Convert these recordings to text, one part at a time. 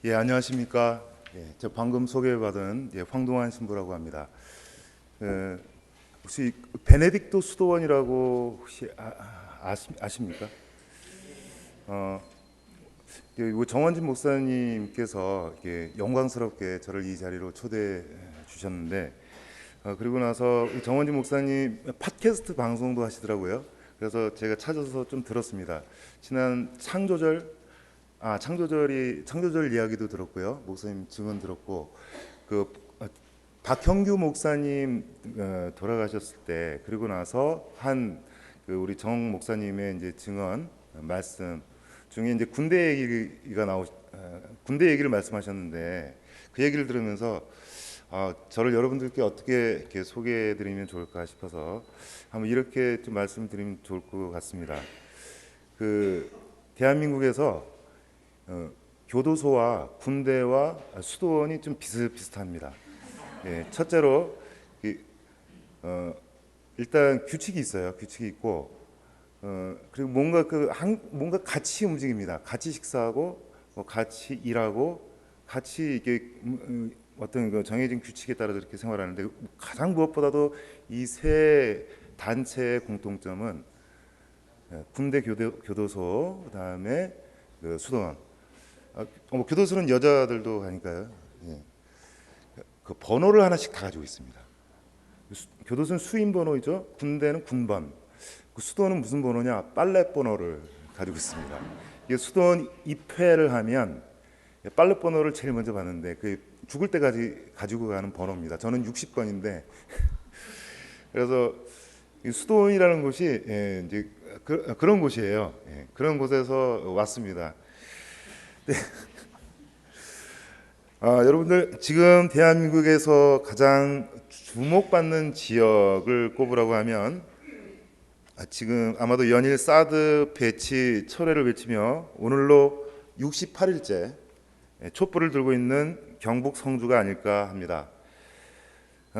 예, 안녕하십니까. 저 방금 소개받은 황동환 신부라고 합니다. 에, 혹시 베네딕토 수도원이라고 혹시 아십니까? 어, 정원진 목사님께서 영광스럽게 저를 이 자리로 초대해 주셨는데, 그리고 나서 정원진 목사님 팟캐스트 방송도 하시더라고요. 그래서 제가 찾아서 좀 들었습니다. 지난 창조절 이야기도 들었고요. 목사님 증언 들었고, 그 박형규 목사님 돌아가셨을 때, 그리고 나서 우리 정 목사님의 이제 증언 말씀 중에 이제 군대 얘기를 말씀하셨는데, 그 얘기를 들으면서 저를 여러분들께 어떻게 이렇게 소개해드리면 좋을까 싶어서 한번 이렇게 좀 말씀드리면 좋을 것 같습니다. 그 대한민국에서 교도소와 군대와 수도원이 좀 비슷비슷합니다. 첫째로 어, 일단 규칙이 있어요. 규칙이 있고, 그리고 뭔가 같이 움직입니다. 같이 식사하고, 뭐 같이 일하고, 같이 어떤 그 정해진 규칙에 따라서 이렇게 생활하는데, 가장 무엇보다도 이 세 단체의 공통점은 군대 교도소, 그다음에 그 수도원. 교도소는 여자들도 가니까요. 예. 그 번호를 하나씩 다 가지고 있습니다. 교도소는 수인 번호이죠. 군대는 군번. 그 수도원은 무슨 번호냐? 빨래 번호를 가지고 있습니다. 이게 수도원 입회를 하면 빨래 번호를 제일 먼저 받는데 그 죽을 때까지 가지고 가는 번호입니다. 저는 60번인데 그래서 이 수도원이라는 곳이 이제 그런 곳이에요. 그런 곳에서 왔습니다. 여러분들 지금 대한민국에서 가장 주목받는 지역을 꼽으라고 하면 지금 아마도 연일 사드 배치 철회를 외치며 오늘로 68일째 촛불을 들고 있는 경북 성주가 아닐까 합니다.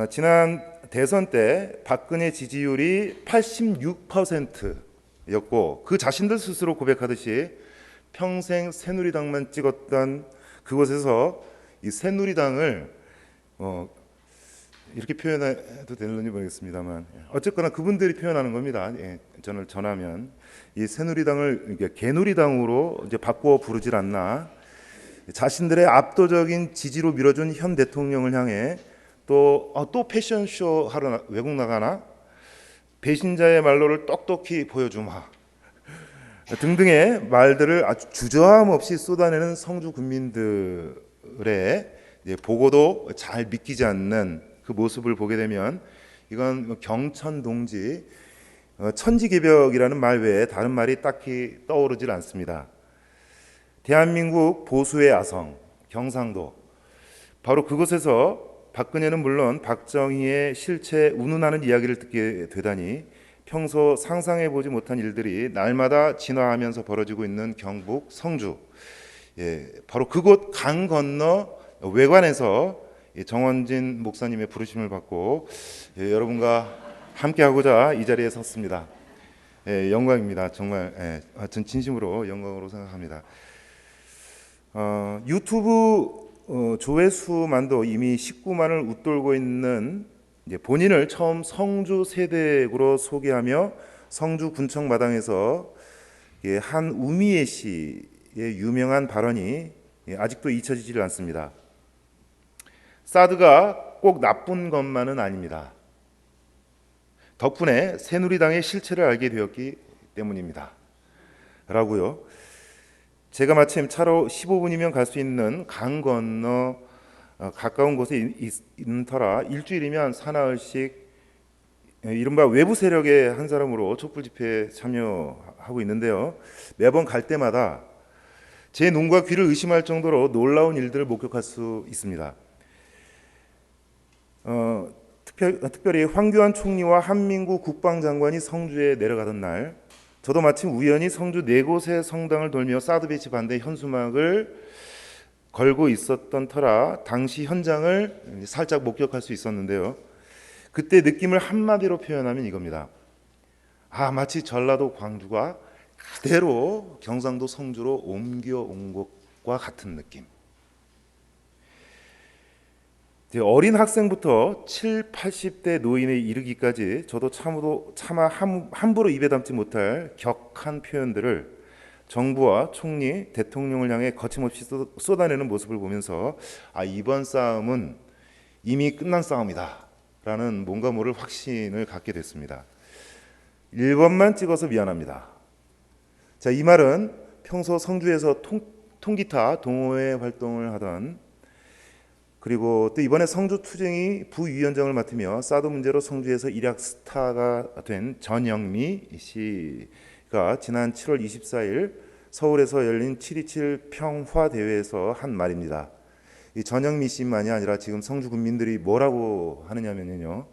지난 대선 때 박근혜 지지율이 86%였고 그 자신들 스스로 고백하듯이 평생 새누리당만 찍었던 그곳에서 이 새누리당을 이렇게 표현해도 되는지 모르겠습니다만 어쨌거나 그분들이 표현하는 겁니다. 저를 전하면 이 새누리당을 개누리당으로 이제 바꾸어 부르질 않나. 자신들의 압도적인 지지로 밀어준 현 대통령을 향해 또 패션쇼 하러 외국 나가나 배신자의 말로를 똑똑히 보여주마 등등의 말들을 아주 주저함 없이 쏟아내는 성주 군민들의 보고도 잘 믿기지 않는 그 모습을 보게 되면 이건 경천동지 천지개벽이라는 말 외에 다른 말이 딱히 떠오르질 않습니다. 대한민국 보수의 아성 경상도, 바로 그곳에서 박근혜는 물론 박정희의 실체 운운하는 이야기를 듣게 되다니 평소 상상해보지 못한 일들이 날마다 진화하면서 벌어지고 있는 경북 성주, 바로 그곳 강 건너 외관에서 정원진 목사님의 부르심을 받고 여러분과 함께하고자 이 자리에 섰습니다. 영광입니다. 정말 전 진심으로 영광으로 생각합니다. 유튜브 조회수만도 이미 19만을 웃돌고 있는 본인을 처음 성주 세대로 소개하며 성주 군청 마당에서 한 우미애 씨의 유명한 발언이 아직도 잊혀지질 않습니다. 사드가 꼭 나쁜 것만은 아닙니다. 덕분에 새누리당의 실체를 알게 되었기 때문입니다. 라고요. 제가 마침 차로 15분이면 갈 수 있는 강 건너 가까운 곳에 있는 터라 일주일이면 사나흘씩 이른바 외부 세력의 한 사람으로 촛불 집회에 참여하고 있는데요. 매번 갈 때마다 제 눈과 귀를 의심할 정도로 놀라운 일들을 목격할 수 있습니다. 특별히 황교안 총리와 한민구 국방장관이 성주에 내려가던 날, 저도 마침 우연히 성주 네 곳의 성당을 돌며 사드 배치 반대 현수막을 걸고 있었던 터라 당시 현장을 살짝 목격할 수 있었는데요. 그때 느낌을 한마디로 표현하면 이겁니다. 마치 전라도 광주가 그대로 경상도 성주로 옮겨온 것과 같은 느낌. 이제 어린 학생부터 7, 80대 노인에 이르기까지 저도 차마 함부로 입에 담지 못할 격한 표현들을 정부와 총리, 대통령을 향해 거침없이 쏟아내는 모습을 보면서 이번 싸움은 이미 끝난 싸움이다 라는 뭔가 모를 확신을 갖게 됐습니다. 1번만 찍어서 미안합니다. 자, 이 말은 평소 성주에서 통기타 동호회 활동을 하던, 그리고 또 이번에 성주 투쟁이 부위원장을 맡으며 사드 문제로 성주에서 일약 스타가 된 전영미 씨가 지난 7월 24일 서울에서 열린 7.27 평화대회에서 한 말입니다. 이 전영미 씨만이 아니라 지금 성주 군민들이 뭐라고 하느냐면요,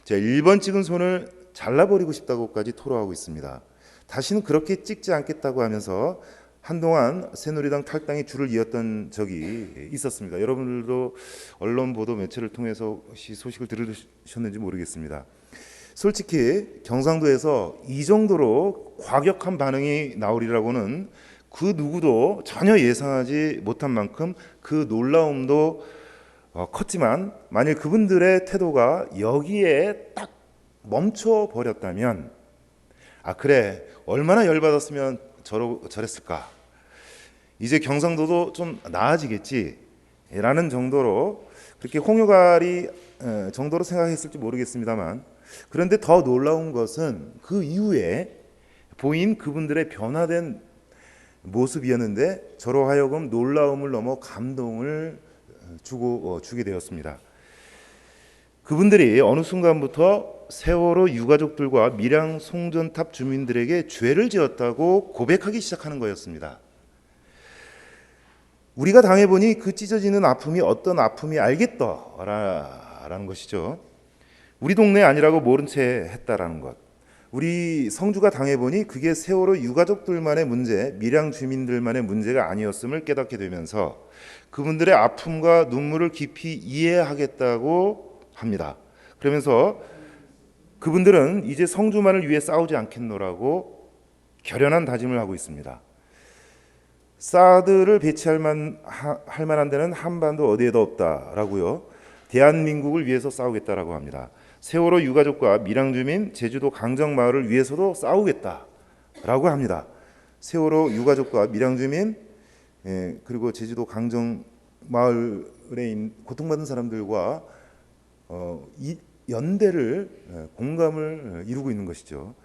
제가 1번 찍은 손을 잘라버리고 싶다고까지 토로하고 있습니다. 다시는 그렇게 찍지 않겠다고 하면서 한동안 새누리당 탈당에 줄을 이었던 적이 있었습니다. 여러분들도 언론 보도 매체를 통해서 소식을 들으셨는지 모르겠습니다. 솔직히 경상도에서 이 정도로 과격한 반응이 나오리라고는 그 누구도 전혀 예상하지 못한 만큼 그 놀라움도 컸지만, 만일 그분들의 태도가 여기에 딱 멈춰 버렸다면, 그래, 얼마나 열받았으면 저랬을까, 이제 경상도도 좀 나아지겠지 라는 정도로, 그렇게 홍요가리 정도로 생각했을지 모르겠습니다만, 그런데 더 놀라운 것은 그 이후에 보인 그분들의 변화된 모습이었는데, 저로 하여금 놀라움을 넘어 감동을 주게 되었습니다. 그분들이 어느 순간부터 세월호 유가족들과 밀양 송전탑 주민들에게 죄를 지었다고 고백하기 시작하는 거였습니다. 우리가 당해보니 그 찢어지는 아픔이 어떤 아픔이 알겠다라는 것이죠. 우리 동네 아니라고 모른 채 했다라는 것. 우리 성주가 당해보니 그게 세월호 유가족들만의 문제, 밀양 주민들만의 문제가 아니었음을 깨닫게 되면서 그분들의 아픔과 눈물을 깊이 이해하겠다고 합니다. 그러면서 그분들은 이제 성주만을 위해 싸우지 않겠노라고 결연한 다짐을 하고 있습니다. 사드를 배치할 만한 데는 한반도 어디에도 없다라고요. 대한민국을 위해서 싸우겠다라고 합니다. 세월호 유가족과 밀양주민, 제주도 강정마을을 위해서도 싸우겠다라고 합니다. 세월호 유가족과 밀양주민, 그리고 제주도 강정마을에 고통받은 사람들과 이 연대를, 공감을 이루고 있는 것이죠.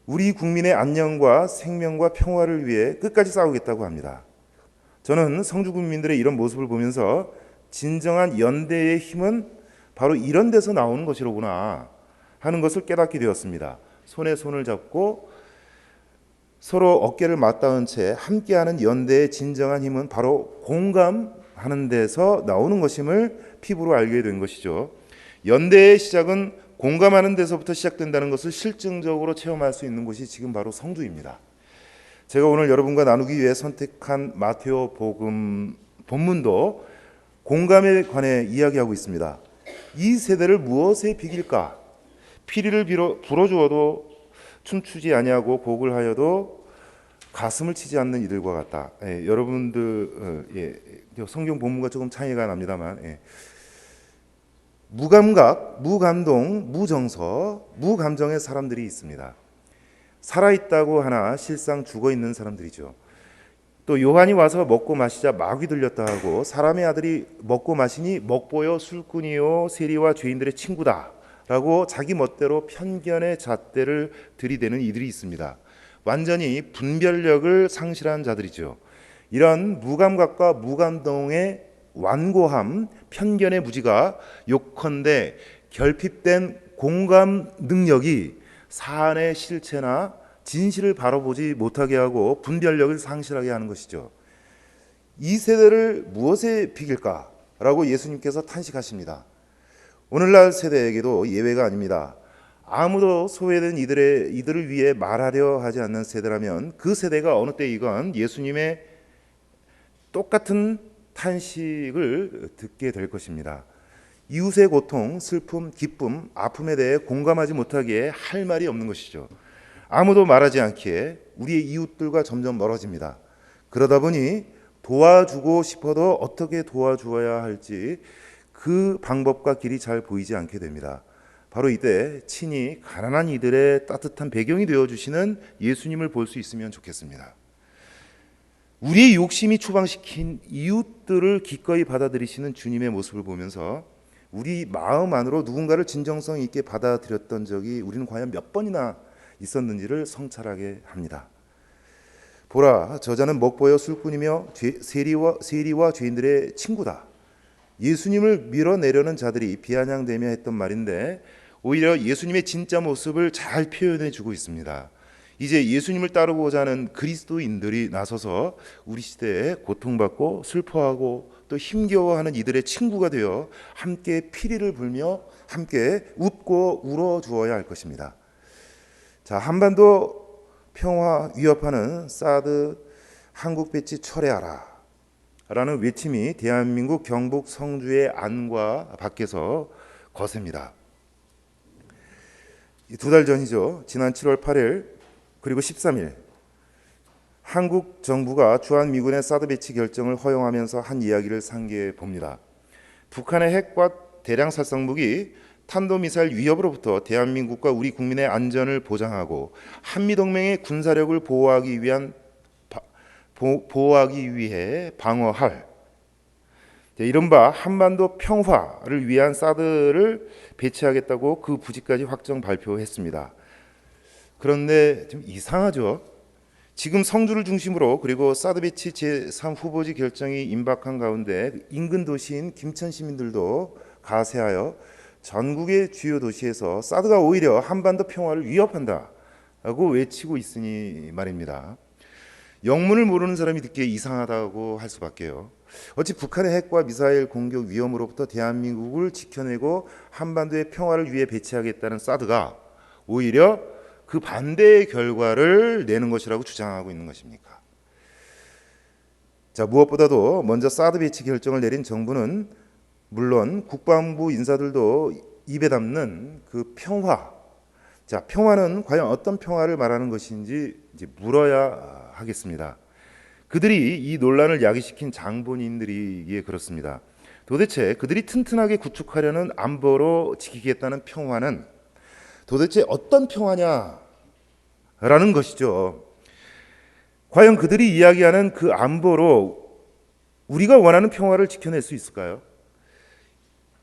우리 국민의 안녕과 생명과 평화를 위해 끝까지 싸우겠다고 합니다. 저는 성주 국민들의 이런 모습을 보면서 진정한 연대의 힘은 바로 이런 데서 나오는 것이로구나 하는 것을 깨닫게 되었습니다. 손에 손을 잡고 서로 어깨를 맞닿은 채 함께하는 연대의 진정한 힘은 바로 공감하는 데서 나오는 것임을 피부로 알게 된 것이죠. 연대의 시작은 공감하는 데서부터 시작된다는 것을 실증적으로 체험할 수 있는 곳이 지금 바로 성주입니다. 제가 오늘 여러분과 나누기 위해 선택한 마테오 복음 본문도 공감에 관해 이야기하고 있습니다. 이 세대를 무엇에 비길까? 피리를 불어주어도 춤추지 아니하고 곡을 하여도 가슴을 치지 않는 이들과 같다. 여러분들 성경 본문과 조금 차이가 납니다만, 무감각, 무감동, 무정서, 무감정의 사람들이 있습니다. 살아있다고 하나 실상 죽어있는 사람들이죠. 또 요한이 와서 먹고 마시자 마귀 들렸다 하고, 사람의 아들이 먹고 마시니 먹보요 술꾼이요 세리와 죄인들의 친구다 라고 자기 멋대로 편견의 잣대를 들이대는 이들이 있습니다. 완전히 분별력을 상실한 자들이죠. 이런 무감각과 무감동의 완고함, 편견의 무지가 요컨대 결핍된 공감 능력이 사안의 실체나 진실을 바라보지 못하게 하고 분별력을 상실하게 하는 것이죠. 이 세대를 무엇에 비길까라고 예수님께서 탄식하십니다. 오늘날 세대에게도 예외가 아닙니다. 아무도 소외된 이들을 위해 말하려 하지 않는 세대라면 그 세대가 어느 때이건 예수님의 똑같은 탄식을 듣게 될 것입니다. 이웃의 고통, 슬픔, 기쁨, 아픔에 대해 공감하지 못하기에 할 말이 없는 것이죠. 아무도 말하지 않기에 우리의 이웃들과 점점 멀어집니다. 그러다 보니 도와주고 싶어도 어떻게 도와주어야 할지 그 방법과 길이 잘 보이지 않게 됩니다. 바로 이때 친히 가난한 이들의 따뜻한 배경이 되어주시는 예수님을 볼 수 있으면 좋겠습니다. 우리의 욕심이 추방시킨 이웃들을 기꺼이 받아들이시는 주님의 모습을 보면서 우리 마음 안으로 누군가를 진정성 있게 받아들였던 적이 우리는 과연 몇 번이나 있었는지를 성찰하게 합니다. 보라, 저자는 먹보여 술꾼이며 세리와 죄인들의 친구다. 예수님을 밀어내려는 자들이 비아냥대며 했던 말인데 오히려 예수님의 진짜 모습을 잘 표현해 주고 있습니다. 이제 예수님을 따르고자 하는 그리스도인들이 나서서 우리 시대에 고통받고 슬퍼하고 또 힘겨워하는 이들의 친구가 되어 함께 피리를 불며 함께 웃고 울어주어야 할 것입니다. 자, 한반도 평화 위협하는 사드 한국 배치 철회하라 라는 외침이 대한민국 경북 성주의 안과 밖에서 거셉니다. 2달 전이죠. 지난 7월 8일 그리고 13일 한국 정부가 주한미군의 사드 배치 결정을 허용하면서 한 이야기를 상기해 봅니다. 북한의 핵과 대량 살상무기 탄도미사일 위협으로부터 대한민국과 우리 국민의 안전을 보장하고 한미동맹의 군사력을 보호하기 위해 방어할 이른바 한반도 평화를 위한 사드를 배치하겠다고 그 부지까지 확정 발표했습니다. 그런데 좀 이상하죠. 지금 성주를 중심으로 그리고 사드 배치 제3 후보지 결정이 임박한 가운데 인근 도시인 김천 시민들도 가세하여 전국의 주요 도시에서 사드가 오히려 한반도 평화를 위협한다고 외치고 있으니 말입니다. 영문을 모르는 사람이 듣기에 이상하다고 할 수밖에요. 어찌 북한의 핵과 미사일 공격 위험으로부터 대한민국을 지켜내고 한반도의 평화를 위해 배치하겠다는 사드가 오히려 그 반대의 결과를 내는 것이라고 주장하고 있는 것입니까? 자, 무엇보다도 먼저 사드 배치 결정을 내린 정부는 물론 국방부 인사들도 입에 담는 그 평화. 자, 평화는 과연 어떤 평화를 말하는 것인지 이제 물어야 하겠습니다. 그들이 이 논란을 야기시킨 장본인들이기에 그렇습니다. 도대체 그들이 튼튼하게 구축하려는 안보로 지키겠다는 평화는 도대체 어떤 평화냐라는 것이죠. 과연 그들이 이야기하는 그 안보로 우리가 원하는 평화를 지켜낼 수 있을까요?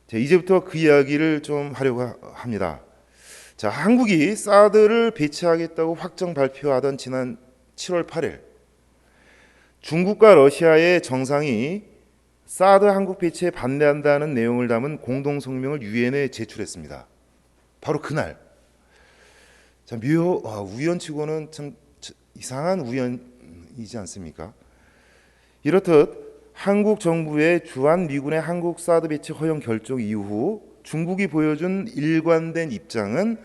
자, 이제부터 그 이야기를 좀 하려고 합니다. 자, 한국이 사드를 배치하겠다고 확정 발표하던 지난 7월 8일 중국과 러시아의 정상이 사드 한국 배치에 반대한다는 내용을 담은 공동성명을 유엔에 제출했습니다. 바로 그날. 자, 우연치고는 참 이상한 우연이지 않습니까? 이렇듯 한국 정부의 주한미군의 한국 사드 배치 허용 결정 이후 중국이 보여준 일관된 입장은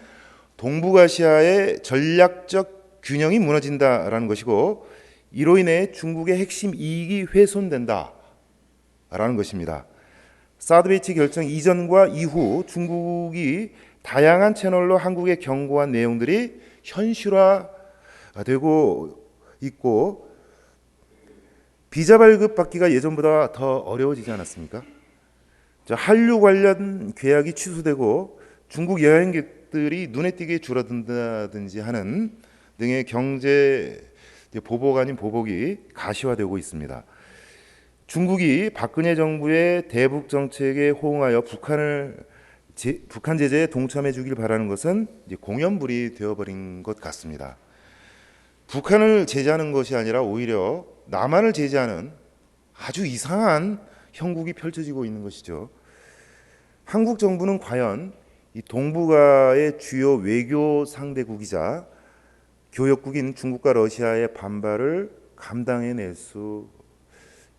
동북아시아의 전략적 균형이 무너진다라는 것이고 이로 인해 중국의 핵심 이익이 훼손된다라는 것입니다. 사드 배치 결정 이전과 이후 중국이 다양한 채널로 한국에 경고한 내용들이 현실화되고 있고 비자 발급받기가 예전보다 더 어려워지지 않았습니까? 한류 관련 계약이 취소되고 중국 여행객들이 눈에 띄게 줄어든다든지 하는 등의 경제 보복 아닌 보복이 가시화되고 있습니다. 중국이 박근혜 정부의 대북 정책에 호응하여 북한 제재에 동참해 주길 바라는 것은 이제 공연불이 되어버린 것 같습니다. 북한을 제재하는 것이 아니라 오히려 남한을 제재하는 아주 이상한 형국이 펼쳐지고 있는 것이죠. 한국 정부는 과연 이 동북아의 주요 외교 상대국이자 교역국인 중국과 러시아의 반발을 감당해낼 수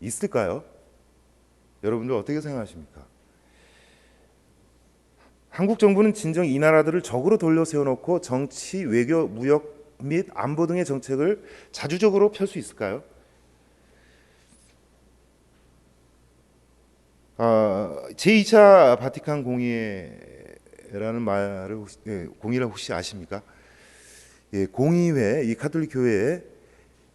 있을까요? 여러분들 어떻게 생각하십니까? 한국 정부는 진정 이 나라들을 적으로 돌려 세워놓고 정치, 외교, 무역 및 안보 등의 정책을 자주적으로 펼 수 있을까요? 제2차 바티칸 공의회라는 말을 공의를 혹시 아십니까? 예, 공의회, 이 가톨릭 교회에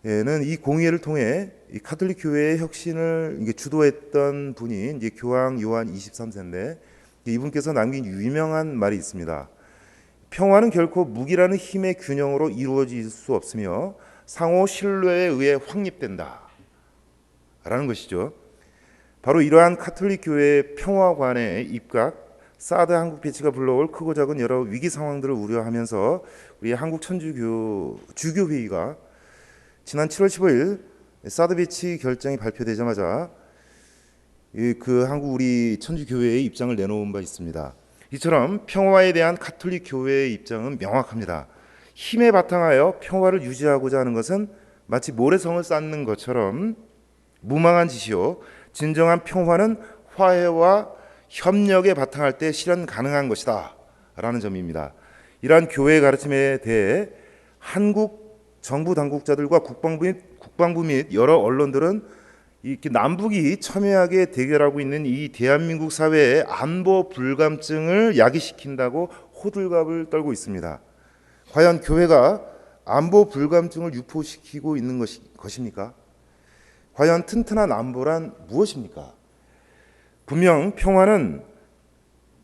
이 공의회를 통해 이 가톨릭 교회의 혁신을 이게 주도했던 분이 이제 교황 요한 23세인데 이분께서 남긴 유명한 말이 있습니다. 평화는 결코 무기라는 힘의 균형으로 이루어질 수 없으며 상호 신뢰에 의해 확립된다. 라는 것이죠. 바로 이러한 가톨릭 교회의 평화관의 입각, 사드 한국 배치가 불러올 크고 작은 여러 위기 상황들을 우려하면서 우리 한국 천주교 주교회의가 지난 7월 15일 사드 배치 결정이 발표되자마자 그 한국 우리 천주교회의 입장을 내놓은 바 있습니다. 이처럼 평화에 대한 가톨릭 교회의 입장은 명확합니다. 힘에 바탕하여 평화를 유지하고자 하는 것은 마치 모래성을 쌓는 것처럼 무망한 짓이요, 진정한 평화는 화해와 협력에 바탕할 때 실현 가능한 것이다 라는 점입니다. 이러한 교회의 가르침에 대해 한국 정부 당국자들과 국방부 및 여러 언론들은 이렇게 남북이 첨예하게 대결하고 있는 이 대한민국 사회의 안보 불감증을 야기시킨다고 호들갑을 떨고 있습니다. 과연 교회가 안보 불감증을 유포시키고 있는 것입니까? 과연 튼튼한 안보란 무엇입니까? 분명 평화는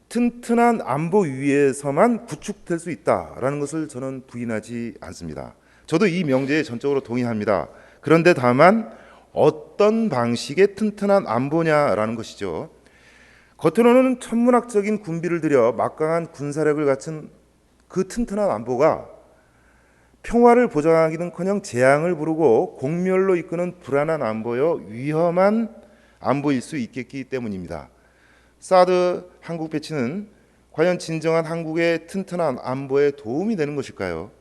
튼튼한 안보 위에서만 구축될 수 있다라는 것을 저는 부인하지 않습니다. 저도 이 명제에 전적으로 동의합니다. 그런데 다만 어떤 방식의 튼튼한 안보냐라는 것이죠. 겉으로는 천문학적인 군비를 들여 막강한 군사력을 갖춘 그 튼튼한 안보가 평화를 보장하기는커녕 재앙을 부르고 공멸로 이끄는 불안한 안보여 위험한 안보일 수 있겠기 때문입니다. 사드 한국 배치는 과연 진정한 한국의 튼튼한 안보에 도움이 되는 것일까요?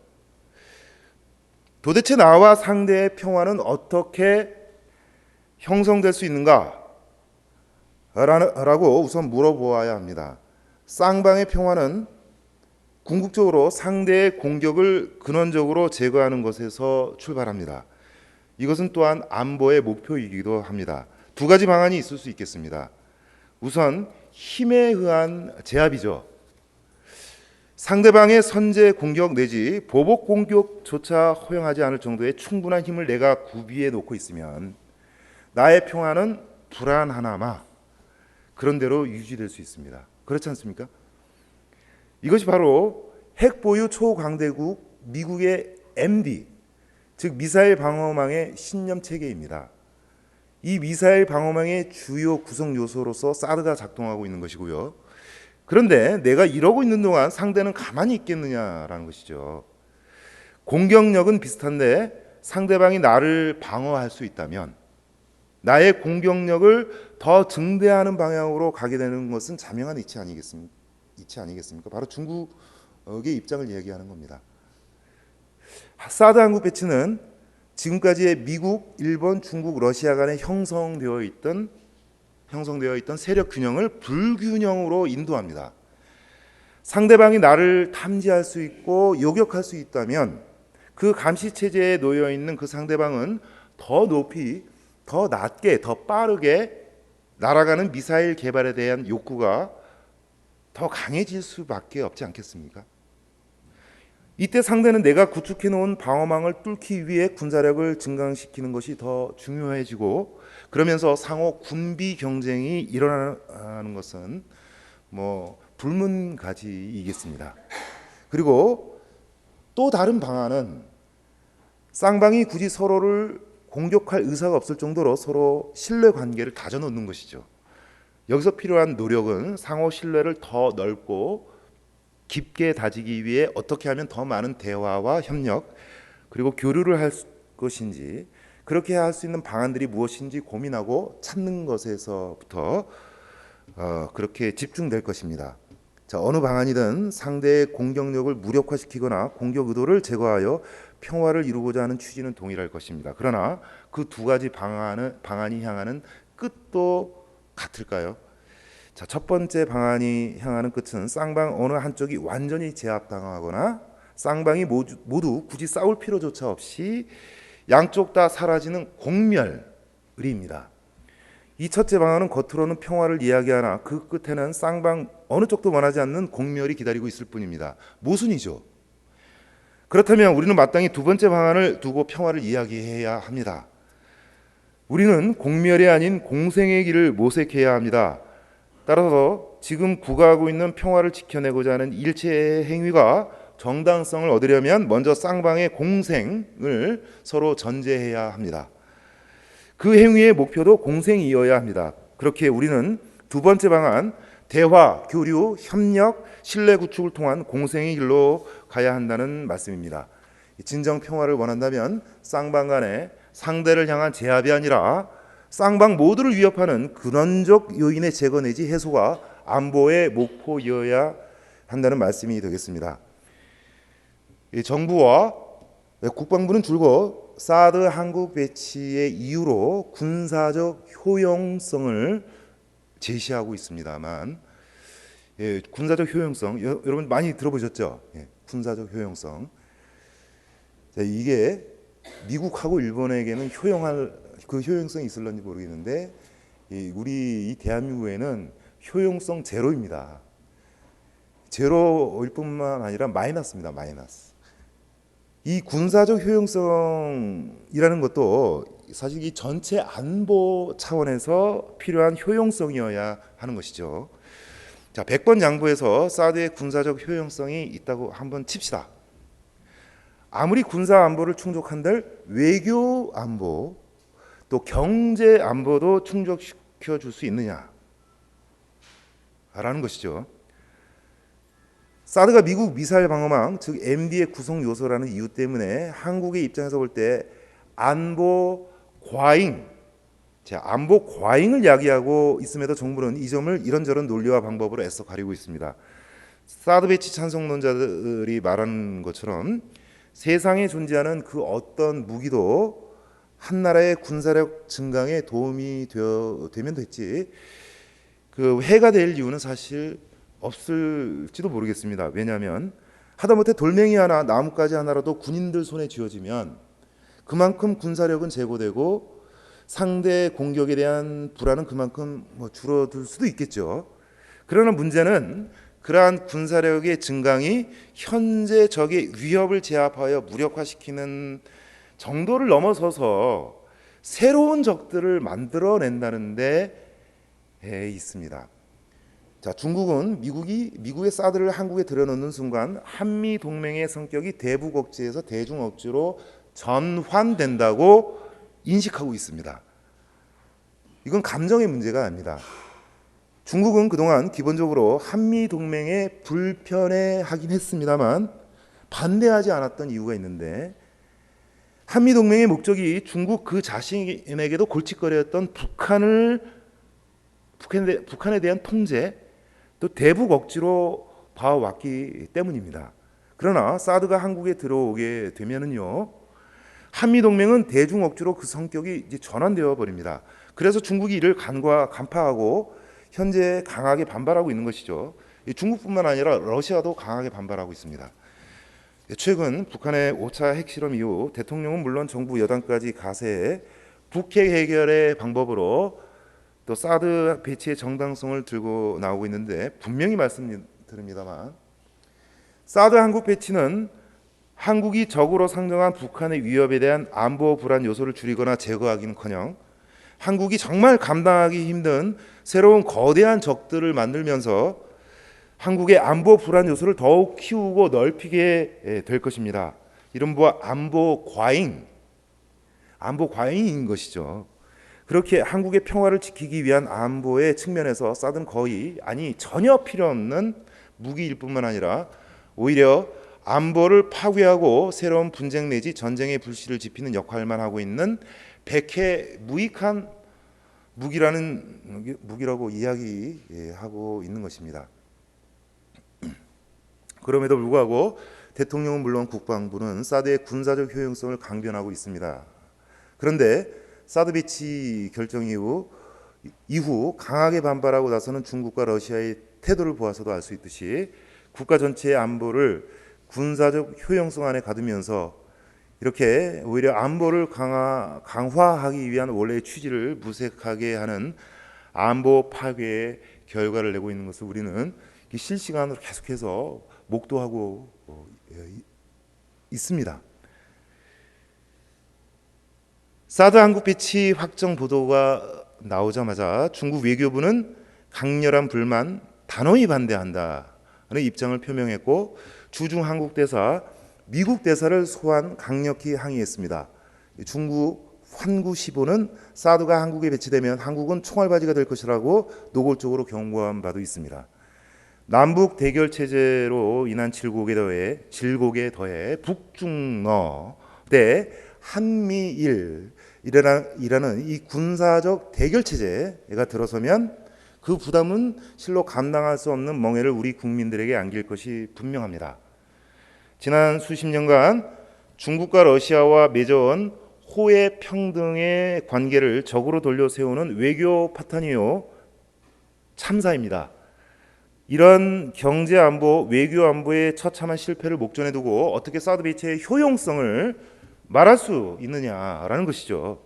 도대체 나와 상대의 평화는 어떻게 형성될 수 있는가? 라고 우선 물어보아야 합니다. 쌍방의 평화는 궁극적으로 상대의 공격을 근원적으로 제거하는 것에서 출발합니다. 이것은 또한 안보의 목표이기도 합니다. 두 가지 방안이 있을 수 있겠습니다. 우선 힘에 의한 제압이죠. 상대방의 선제 공격 내지 보복 공격조차 허용하지 않을 정도의 충분한 힘을 내가 구비해 놓고 있으면 나의 평화는 불안하나마 그런 대로 유지될 수 있습니다. 그렇지 않습니까? 이것이 바로 핵 보유 초강대국 미국의 MD, 즉 미사일 방어망의 신념 체계입니다. 이 미사일 방어망의 주요 구성 요소로서 사드가 작동하고 있는 것이고요. 그런데 내가 이러고 있는 동안 상대는 가만히 있겠느냐라는 것이죠. 공격력은 비슷한데 상대방이 나를 방어할 수 있다면 나의 공격력을 더 증대하는 방향으로 가게 되는 것은 자명한 이치 아니겠습니까? 바로 중국의 입장을 이야기하는 겁니다. 사드 한국 배치는 지금까지의 미국, 일본, 중국, 러시아 간에 형성되어 있던 세력 균형을 불균형으로 인도합니다. 상대방이 나를 탐지할 수 있고 요격할 수 있다면 그 감시 체제에 놓여 있는 그 상대방은 더 높이, 더 낮게, 더 빠르게 날아가는 미사일 개발에 대한 욕구가 더 강해질 수밖에 없지 않겠습니까? 이때 상대는 내가 구축해 놓은 방어망을 뚫기 위해 군사력을 증강시키는 것이 더 중요해지고, 그러면서 상호 군비 경쟁이 일어나는 것은 불문가지이겠습니다. 그리고 또 다른 방안은 쌍방이 굳이 서로를 공격할 의사가 없을 정도로 서로 신뢰 관계를 다져놓는 것이죠. 여기서 필요한 노력은 상호 신뢰를 더 넓고 깊게 다지기 위해 어떻게 하면 더 많은 대화와 협력 그리고 교류를 할 것인지, 그렇게 할 수 있는 방안들이 무엇인지 고민하고 찾는 것에서부터 그렇게 집중될 것입니다. 자, 어느 방안이든 상대의 공격력을 무력화시키거나 공격 의도를 제거하여 평화를 이루고자 하는 취지는 동일할 것입니다. 그러나 그 두 가지 방안이 향하는 끝도 같을까요? 자, 첫 번째 방안이 향하는 끝은 쌍방 어느 한쪽이 완전히 제압당하거나 쌍방이 모두 굳이 싸울 필요조차 없이 양쪽 다 사라지는 공멸입니다. 이 첫째 방안은 겉으로는 평화를 이야기하나 그 끝에는 쌍방 어느 쪽도 원하지 않는 공멸이 기다리고 있을 뿐입니다. 모순이죠. 그렇다면 우리는 마땅히 두 번째 방안을 두고 평화를 이야기해야 합니다. 우리는 공멸이 아닌 공생의 길을 모색해야 합니다. 따라서 지금 구가하고 있는 평화를 지켜내고자 하는 일체의 행위가 정당성을 얻으려면 먼저 쌍방의 공생을 서로 전제해야 합니다. 그 행위의 목표도 공생이어야 합니다. 그렇게 우리는 두 번째 방안, 대화, 교류, 협력, 신뢰 구축을 통한 공생의 길로 가야 한다는 말씀입니다. 진정 평화를 원한다면 쌍방 간에 상대를 향한 제압이 아니라 쌍방 모두를 위협하는 근원적 요인의 제거 내지 해소가 안보의 목표여야 한다는 말씀이 되겠습니다. 정부와 국방부는 줄곧 사드 한국 배치의 이유로 군사적 효용성을 제시하고 있습니다만, 군사적 효용성 여러분 많이 들어보셨죠? 군사적 효용성. 이게 미국하고 일본에게는 그 효용성이 있을런지 모르겠는데 우리 이 대한민국에는 효용성 제로입니다. 제로일 뿐만 아니라 마이너스입니다. 마이너스. 이 군사적 효용성이라는 것도 사실 이 전체 안보 차원에서 필요한 효용성이어야 하는 것이죠. 자, 100번 양보해서 사드의 군사적 효용성이 있다고 한번 칩시다. 아무리 군사 안보를 충족한들 외교 안보 또 경제 안보도 충족시켜 줄 수 있느냐라는 것이죠. 사드가 미국 미사일 방어망 즉 MD의 구성 요소라는 이유 때문에 한국의 입장에서 볼 때 안보 과잉을 야기하고 있음에도 정부는 이 점을 이런저런 논리와 방법으로 애써 가리고 있습니다. 사드 배치 찬성론자들이 말하는 것처럼 세상에 존재하는 그 어떤 무기도 한 나라의 군사력 증강에 도움이 되면 됐지 그 해가 될 이유는 사실 없을지도 모르겠습니다. 왜냐하면 하다못해 돌멩이 하나 나뭇가지 하나라도 군인들 손에 쥐어지면 그만큼 군사력은 제고되고 상대 공격에 대한 불안은 그만큼 줄어들 수도 있겠죠. 그러나 문제는 그러한 군사력의 증강이 현재 적의 위협을 제압하여 무력화시키는 정도를 넘어서서 새로운 적들을 만들어낸다는 데 있습니다. 자, 중국은 미국의 사드를 한국에 들여놓는 순간 한미 동맹의 성격이 대북 억지에서 대중 억지로 전환된다고 인식하고 있습니다. 이건 감정의 문제가 아닙니다. 중국은 그동안 기본적으로 한미 동맹에 불편해하긴 했습니다만 반대하지 않았던 이유가 있는데 한미 동맹의 목적이 중국 그 자신에게도 골칫거리였던 북한에 대한 통제 또 대북 억지로 봐왔기 때문입니다. 그러나 사드가 한국에 들어오게 되면은요 한미 동맹은 대중 억지로 그 성격이 이제 전환되어 버립니다. 그래서 중국이 이를 간파하고 현재 강하게 반발하고 있는 것이죠. 중국뿐만 아니라 러시아도 강하게 반발하고 있습니다. 최근 북한의 5차 핵실험 이후 대통령은 물론 정부 여당까지 가세해 북핵 해결의 방법으로 또 사드 배치의 정당성을 들고 나오고 있는데 분명히 말씀드립니다만 사드 한국 배치는 한국이 적으로 상정한 북한의 위협에 대한 안보 불안 요소를 줄이거나 제거하기는커녕 한국이 정말 감당하기 힘든 새로운 거대한 적들을 만들면서 한국의 안보 불안 요소를 더욱 키우고 넓히게 될 것입니다. 이른바 안보 과잉인 것이죠. 그렇게 한국의 평화를 지키기 위한 안보의 측면에서 사드는 전혀 필요 없는 무기일 뿐만 아니라 오히려 안보를 파괴하고 새로운 분쟁 내지 전쟁의 불씨를 지피는 역할만 하고 있는 백해 무익한 무기라고 이야기하고 있는 것입니다. 그럼에도 불구하고 대통령은 물론 국방부는 사드의 군사적 효용성을 강변하고 있습니다. 그런데 사드 배치 결정 이후 강하게 반발하고 나서는 중국과 러시아의 태도를 보아서도 알 수 있듯이 국가 전체의 안보를 군사적 효용성 안에 가두면서 이렇게 오히려 안보를 강화하기 위한 원래의 취지를 무색하게 하는 안보 파괴의 결과를 내고 있는 것을 우리는 실시간으로 계속해서 목도하고 있습니다. 사드 한국 배치 확정 보도가 나오자마자 중국 외교부는 강렬한 불만, 단호히 반대한다는 입장을 표명했고 주중 한국 대사, 미국 대사를 소환 강력히 항의했습니다. 중국 환구시보는 사드가 한국에 배치되면 한국은 총알바지가 될 것이라고 노골적으로 경고한 바도 있습니다. 남북 대결 체제로 인한 질곡에 더해 북중러 대 한미일 이라는 이 군사적 대결 체제가 들어서면 그 부담은 실로 감당할 수 없는 멍해를 우리 국민들에게 안길 것이 분명합니다. 지난 수십 년간 중국과 러시아와 맺어온 호혜 평등의 관계를 적으로 돌려 세우는 외교 파탄이요 참사입니다. 이런 경제 안보, 외교 안보의 처참한 실패를 목전에 두고 어떻게 사드 배치의 효용성을 말할 수 있느냐라는 것이죠.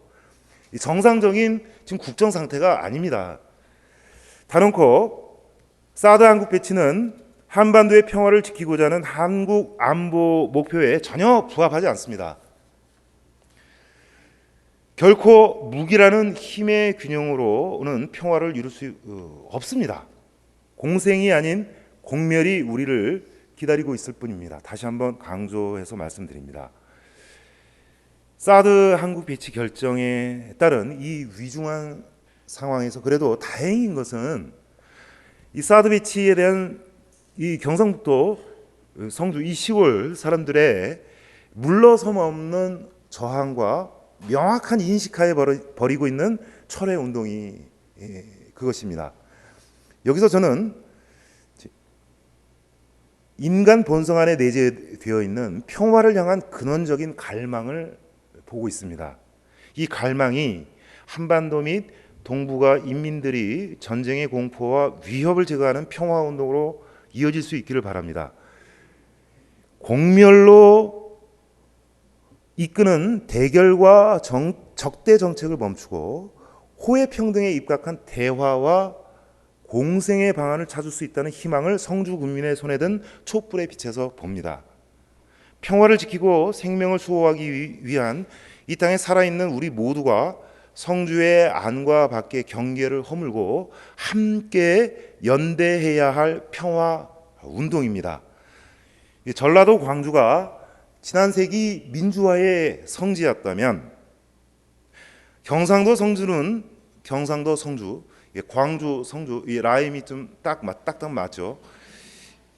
정상적인 지금 국정 상태가 아닙니다. 단언코 사드 한국 배치는 한반도의 평화를 지키고자 하는 한국 안보 목표에 전혀 부합하지 않습니다. 결코 무기라는 힘의 균형으로는 평화를 이룰 수 없습니다. 공생이 아닌 공멸이 우리를 기다리고 있을 뿐입니다. 다시 한번 강조해서 말씀드립니다. 사드 한국 배치 결정에 따른 이 위중한 상황에서 그래도 다행인 것은 이 사드 배치에 대한 이 경상북도 성주 이 시골 사람들의 물러섬 없는 저항과 명확한 인식하에 벌이고 있는 철회 운동이 그것입니다. 여기서 저는 인간 본성 안에 내재되어 있는 평화를 향한 근원적인 갈망을 보고 있습니다. 이 갈망이 한반도 및 동북아 인민들이 전쟁의 공포와 위협을 제거하는 평화 운동으로 이어질 수 있기를 바랍니다. 공멸로 이끄는 대결과 적대 정책을 멈추고 호혜 평등에 입각한 대화와 공생의 방안을 찾을 수 있다는 희망을 성주 군민의 손에 든 촛불의 빛에서 봅니다. 평화를 지키고 생명을 수호하기 위한 이 땅에 살아있는 우리 모두가 성주의 안과 밖의 경계를 허물고 함께 연대해야 할 평화 운동입니다. 전라도 광주가 지난 세기 민주화의 성지였다면 경상도 성주, 광주 성주 이 라임이 좀 딱 맞죠.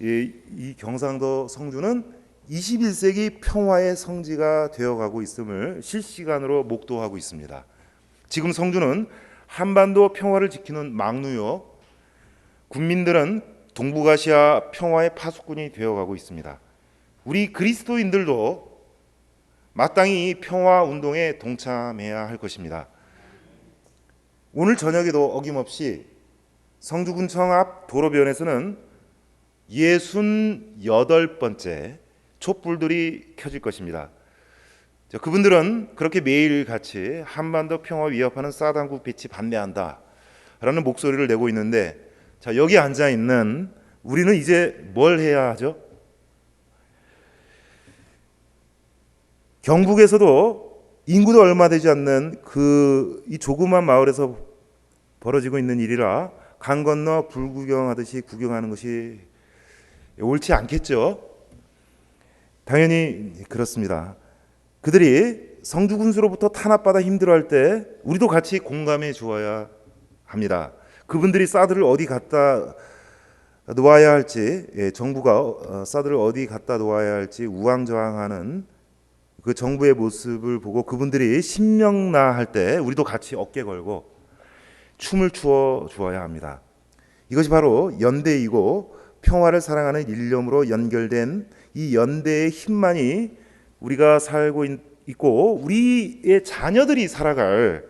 이 경상도 성주는 21세기 평화의 성지가 되어가고 있음을 실시간으로 목도하고 있습니다. 지금 성주는 한반도 평화를 지키는 막루요, 국민들은 동북아시아 평화의 파수꾼이 되어가고 있습니다. 우리 그리스도인들도 마땅히 평화 운동에 동참해야 할 것입니다. 오늘 저녁에도 어김없이 성주군청 앞 도로변에서는 68번째 촛불들이 켜질 것입니다. 그분들은 그렇게 매일같이 한반도 평화 위협하는 사드 한국 배치 반대한다라는 목소리를 내고 있는데, 자, 여기 앉아 있는 우리는 이제 뭘 해야 하죠? 경북에서도 인구도 얼마 되지 않는 이 조그만 마을에서 벌어지고 있는 일이라 강 건너 불구경하듯이 구경하는 것이 옳지 않겠죠? 당연히 그렇습니다. 그들이 성주 군수로부터 탄압받아 힘들어할 때 우리도 같이 공감해 주어야 합니다. 그분들이 사드를 어디 갖다 놓아야 할지, 정부가 사드를 어디 갖다 놓아야 할지 우왕좌왕하는 그 정부의 모습을 보고 그분들이 신명나할 때 우리도 같이 어깨 걸고 춤을 추어 주어야 합니다. 이것이 바로 연대이고 평화를 사랑하는 일념으로 연결된 이 연대의 힘만이 우리가 살고 있고 우리의 자녀들이 살아갈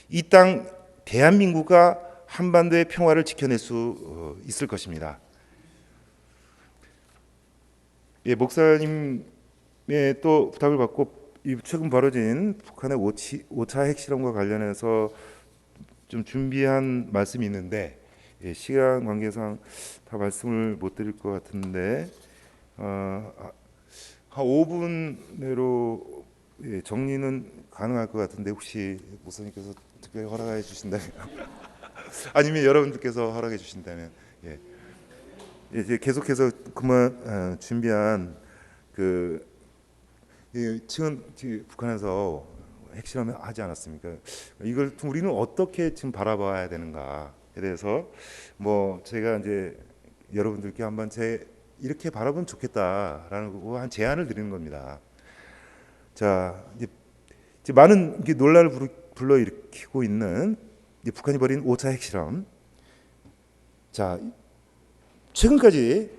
이 땅 대한민국과 한반도의 평화를 지켜낼 수 있을 것입니다. 목사님의 또 부탁을 받고 최근 벌어진 북한의 5차 핵실험과 관련해서 좀 준비한 말씀이 있는데 시간 관계상 다 말씀을 못 드릴 것 같은데 한 5분 내로 정리는 가능할 것 같은데 혹시 목사님께서 특별히 허락해 주신다면 아니면 여러분들께서 허락해 주신다면 예. 이제 계속해서 그만 준비한 그 지금 북한에서 핵실험을 하지 않았습니까? 이걸 우리는 어떻게 지금 바라봐야 되는가에 대해서 뭐 제가 이제 여러분들께 한번 이렇게 바라보면 좋겠다라는 거 한 제안을 드리는 겁니다. 자, 이제 많은 논란을 불러일으키고 있는 북한이 벌인 5차 핵실험. 자, 최근까지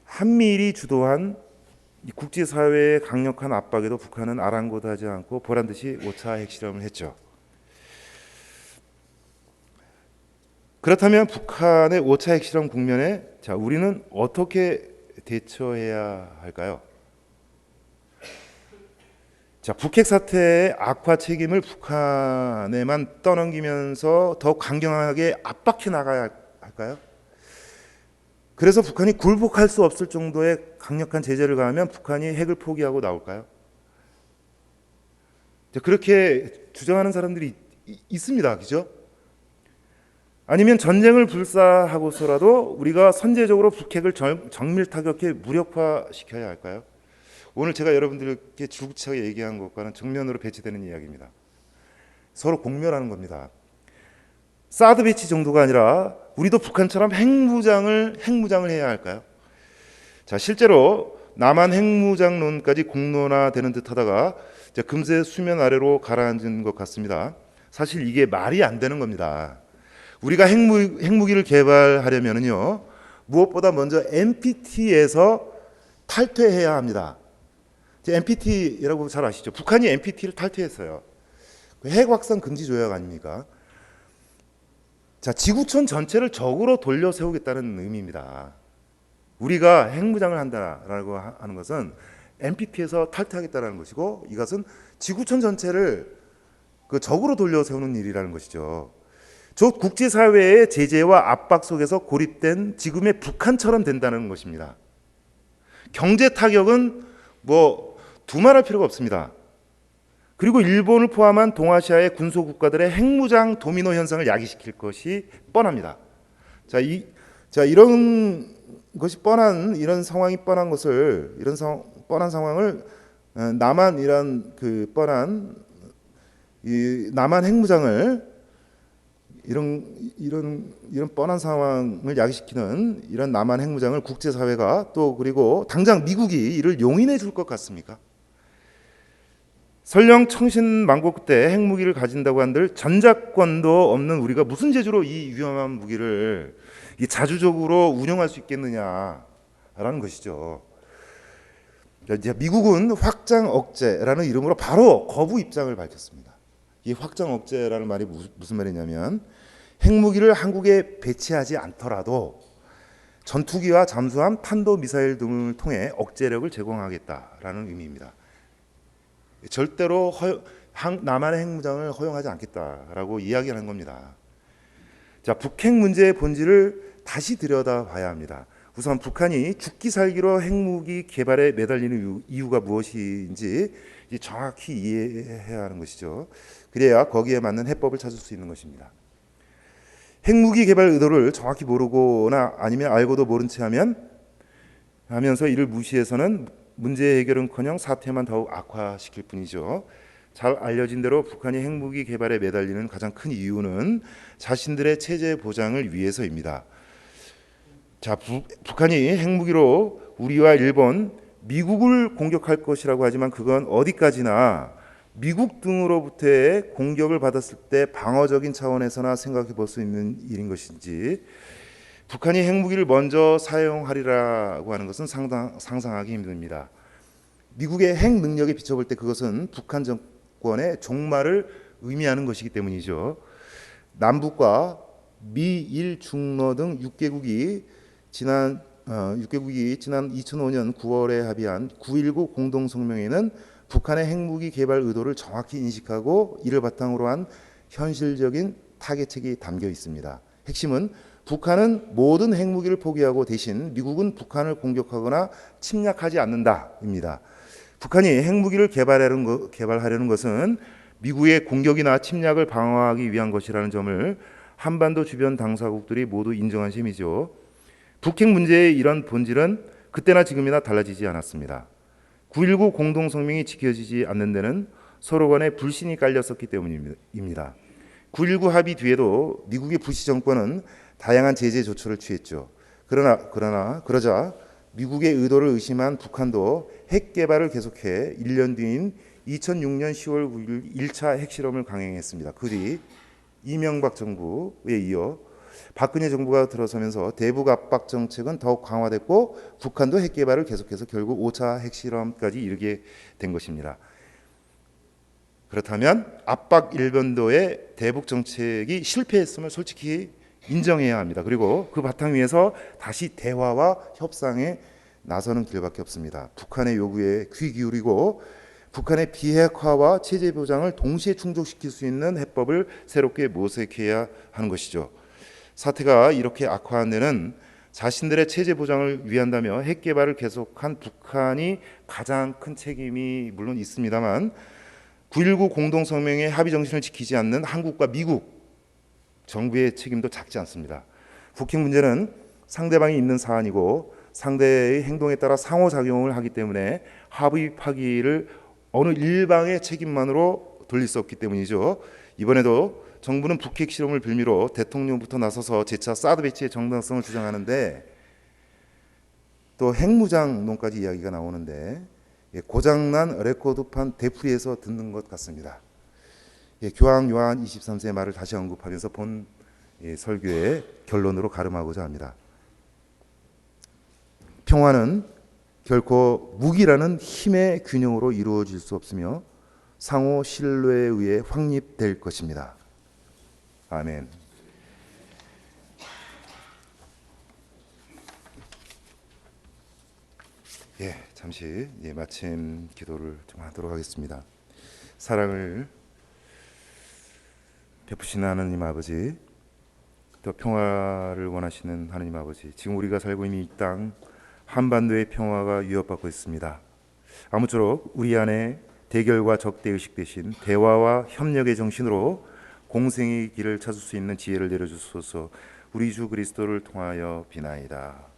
한미일이 주도한 국제사회의 강력한 압박에도 북한은 아랑곳하지 않고 보란듯이 5차 핵실험을 했죠. 그렇다면 북한의 5차 핵실험 국면에 자, 우리는 어떻게 대처해야 할까요? 자, 북핵 사태의 악화 책임을 북한에만 떠넘기면서 더 강경하게 압박해 나가야 할까요? 그래서 북한이 굴복할 수 없을 정도의 강력한 제재를 가하면 북한이 핵을 포기하고 나올까요? 그렇게 주장하는 사람들이 있습니다. 그죠? 아니면 전쟁을 불사하고서라도 우리가 선제적으로 북핵을 정밀 타격해 무력화시켜야 할까요? 오늘 제가 여러분들께 줄기차게 얘기한 것과는 정면으로 배치되는 이야기입니다. 서로 공멸하는 겁니다. 사드 배치 정도가 아니라 우리도 북한처럼 핵무장을 해야 할까요? 자, 실제로 남한 핵무장론까지 공론화되는 듯하다가 금세 수면 아래로 가라앉은 것 같습니다. 사실 이게 말이 안 되는 겁니다. 우리가 핵무기를 개발하려면요, 무엇보다 먼저 NPT에서 탈퇴해야 합니다. NPT라고 잘 아시죠? 북한이 NPT를 탈퇴했어요. 핵 확산 금지 조약 아닙니까? 자, 지구촌 전체를 적으로 돌려 세우겠다는 의미입니다. 우리가 핵무장을 한다라고 하는 것은 NPT에서 탈퇴하겠다는 것이고, 이것은 지구촌 전체를 적으로 돌려 세우는 일이라는 것이죠. 저 국제사회의 제재와 압박 속에서 고립된 지금의 북한처럼 된다는 것입니다. 경제 타격은 뭐 두말할 필요가 없습니다. 그리고 일본을 포함한 동아시아의 군소 국가들의 핵무장 도미노 현상을 야기시킬 것이 뻔합니다. 이런 것이 이런 상황이 뻔한 것을 뻔한 상황을 남한이란 남한 핵무장을 이런 뻔한 상황을 야기시키는 이런 남한 핵무장을 국제사회가 또 그리고 당장 미국이 이를 용인해 줄 것 같습니까? 설령 청신만고 때 핵무기를 가진다고 한들 전작권도 없는 우리가 무슨 재주로 이 위험한 무기를 자주적으로 운용할 수 있겠느냐라는 것이죠. 미국은 확장 억제라는 이름으로 바로 거부 입장을 밝혔습니다. 이 확장 억제라는 말이 무슨 말이냐면 핵무기를 한국에 배치하지 않더라도 전투기와 잠수함, 탄도미사일 등을 통해 억제력을 제공하겠다라는 의미입니다. 절대로 남한의 핵무장을 허용하지 않겠다라고 이야기하는 겁니다. 자, 북핵 문제의 본질을 다시 들여다봐야 합니다. 우선 북한이 죽기 살기로 핵무기 개발에 매달리는 이유가 무엇인지 정확히 이해해야 하는 것이죠. 그래야 거기에 맞는 해법을 찾을 수 있는 것입니다. 핵무기 개발 의도를 정확히 모르거나 아니면 알고도 모른 채 하면서 이를 무시해서는 문제 해결은커녕 사태만 더욱 악화시킬 뿐이죠. 잘 알려진 대로 북한이 핵무기 개발에 매달리는 가장 큰 이유는 자신들의 체제 보장을 위해서입니다. 자, 북한이 핵무기로 우리와 일본, 미국을 공격할 것이라고 하지만 그건 어디까지나 미국 등으로부터의 공격을 받았을 때 방어적인 차원에서나 생각해 볼 수 있는 일인 것인지, 북한이 핵무기를 먼저 사용하리라고 하는 것은 상상하기 힘듭니다. 미국의 핵 능력에 비춰볼 때 그것은 북한 정권의 종말을 의미하는 것이기 때문이죠. 남북과 미, 일, 중러 등 6개국이 지난 2005년 9월에 합의한 9.19 공동성명에는 북한의 핵무기 개발 의도를 정확히 인식하고 이를 바탕으로 한 현실적인 타개책이 담겨 있습니다. 핵심은 북한은 모든 핵무기를 포기하고 대신 미국은 북한을 공격하거나 침략하지 않는다입니다. 북한이 핵무기를 개발하려는 것은 미국의 공격이나 침략을 방어하기 위한 것이라는 점을 한반도 주변 당사국들이 모두 인정한 셈이죠. 북핵 문제의 이런 본질은 그때나 지금이나 달라지지 않았습니다. 9.19 공동성명이 지켜지지 않는 데는 서로 간에 불신이 깔렸었기 때문입니다. 9.19 합의 뒤에도 미국의 부시 정권은 다양한 제재 조처를 취했죠. 그러자 미국의 의도를 의심한 북한도 핵 개발을 계속해 1년 뒤인 2006년 10월 9일 1차 핵실험을 강행했습니다. 그 뒤 이명박 정부에 이어 박근혜 정부가 들어서면서 대북 압박 정책은 더욱 강화됐고 북한도 핵 개발을 계속해서 결국 5차 핵실험까지 이르게 된 것입니다. 그렇다면 압박 일변도의 대북 정책이 실패했음을 솔직히 인정해야 합니다. 그리고 그 바탕 위에서 다시 대화와 협상에 나서는 길밖에 없습니다. 북한의 요구에 귀 기울이고 북한의 비핵화와 체제 보장을 동시에 충족시킬 수 있는 해법을 새롭게 모색해야 하는 것이죠. 사태가 이렇게 악화한 데는 자신들의 체제 보장을 위한다며 핵 개발을 계속한 북한이 가장 큰 책임이 물론 있습니다만 9.19 공동성명의 합의 정신을 지키지 않는 한국과 미국 정부의 책임도 작지 않습니다. 북핵 문제는 상대방이 있는 사안이고 상대의 행동에 따라 상호작용을 하기 때문에 합의 파기를 어느 일방의 책임만으로 돌릴 수 없기 때문이죠. 이번에도 정부는 북핵 실험을 빌미로 대통령부터 나서서 재차 사드 배치의 정당성을 주장하는데 또 핵무장론까지 이야기가 나오는데 고장난 레코드판 되풀이해서 듣는 것 같습니다. 교황 요한 23세의 말을 다시 언급하면서 본 설교의 결론으로 가름하고자 합니다. 평화는 결코 무기라는 힘의 균형으로 이루어질 수 없으며 상호 신뢰에 의해 확립될 것입니다. 아멘. 잠시 마침 기도를 좀 하도록 하겠습니다. 사랑을 베푸시는 하나님 아버지, 또 평화를 원하시는 하나님 아버지, 지금 우리가 살고 있는 이 땅 한반도의 평화가 위협받고 있습니다. 아무쪼록 우리 안에 대결과 적대의식 대신 대화와 협력의 정신으로 공생의 길을 찾을 수 있는 지혜를 내려주소서. 우리 주 그리스도를 통하여 비나이다.